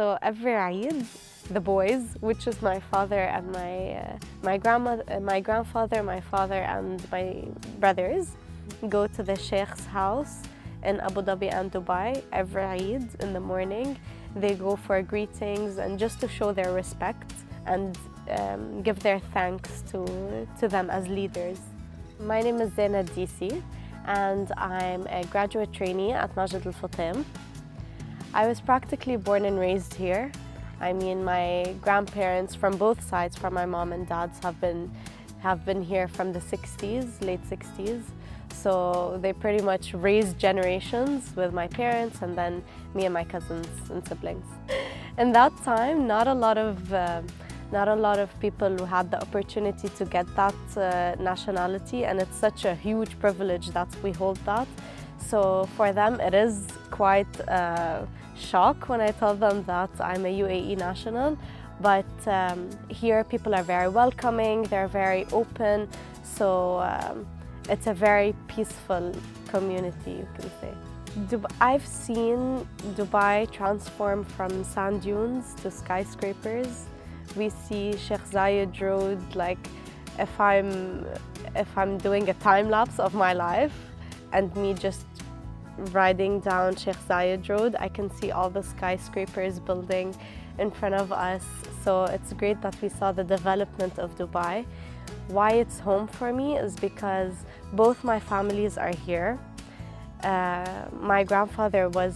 So every Eid, the boys, which is my father and my grandfather, my father, and my brothers, go to the Sheikh's house in Abu Dhabi and Dubai every Eid in the morning. They go for greetings and just to show their respect and give their thanks to them as leaders. My name is Zaina DC and I'm a graduate trainee at Majid Al Futim. I was practically born and raised here. I mean, my grandparents from both sides, from my mom and dad's, have been here from the 60s, late 60s. So they pretty much raised generations with my parents and then me and my cousins and siblings. In that time, not a lot of people who had the opportunity to get that nationality, and it's such a huge privilege that we hold that. So for them, it is quite a shock when I tell them that I'm a UAE national. But here, people are very welcoming, they're very open. So it's a very peaceful community, you can say. I've seen Dubai transform from sand dunes to skyscrapers. We see Sheikh Zayed Road, like if I'm doing a time lapse of my life and me just riding down Sheikh Zayed Road, I can see all the skyscrapers building in front of us. So it's great that we saw the development of Dubai. Why it's home for me is because both my families are here. My grandfather was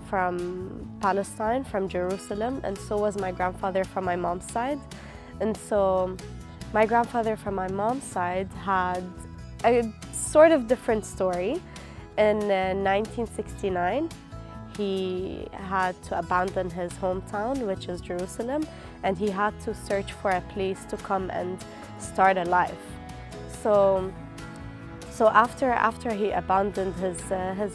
from Palestine, from Jerusalem, and so was my grandfather from my mom's side. And so my grandfather from my mom's side had a sort of different story. In 1969, he had to abandon his hometown, which is Jerusalem, and he had to search for a place to come and start a life. So after he abandoned his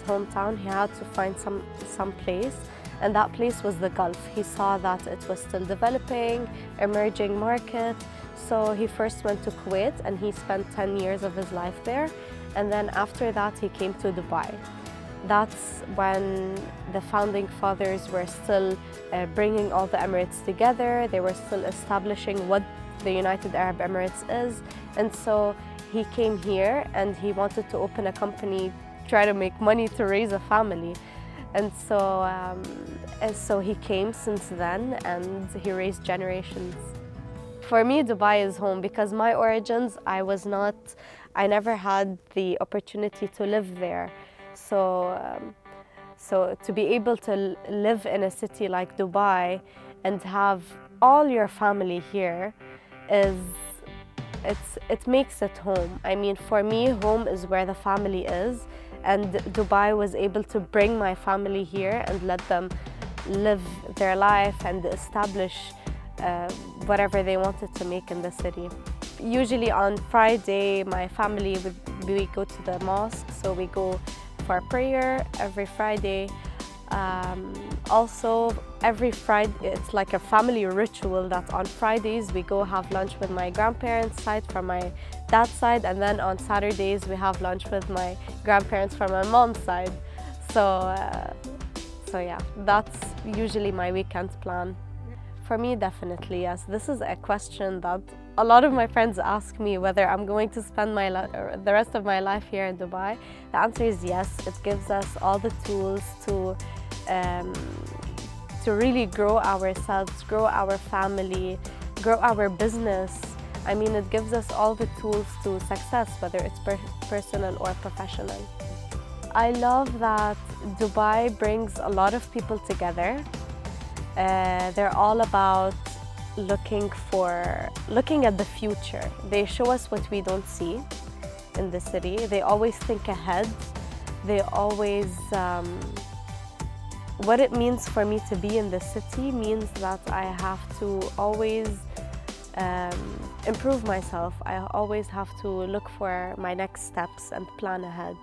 hometown, he had to find some place, and that place was the Gulf. He saw that it was still developing, emerging market. So he first went to Kuwait, and he spent 10 years of his life there. And then after that, he came to Dubai. That's when the founding fathers were still bringing all the Emirates together. They were still establishing what the United Arab Emirates is. And so he came here and he wanted to open a company, try to make money to raise a family. And so he came since then, and he raised generations. For me, Dubai is home because my origins, I never had the opportunity to live there. So to be able to live in a city like Dubai and have all your family here it makes it home. I mean, for me, home is where the family is, and Dubai was able to bring my family here and let them live their life and establish whatever they wanted to make in the city. Usually on Friday, my family, we go to the mosque, so we go for prayer every Friday. Also, every Friday, it's like a family ritual that on Fridays we go have lunch with my grandparents' side from my dad's side, and then on Saturdays we have lunch with my grandparents from my mom's side. So yeah, that's usually my weekend plan. For me, definitely, yes. This is a question that a lot of my friends ask me, whether I'm going to spend the rest of my life here in Dubai. The answer is yes. It gives us all the tools to really grow ourselves, grow our family, grow our business. I mean, it gives us all the tools to success, whether it's personal or professional. I love that Dubai brings a lot of people together. They're all about looking at the future. They show us what we don't see in the city. They always think ahead. They always, what it means for me to be in the city means that I have to always improve myself. I always have to look for my next steps and plan ahead.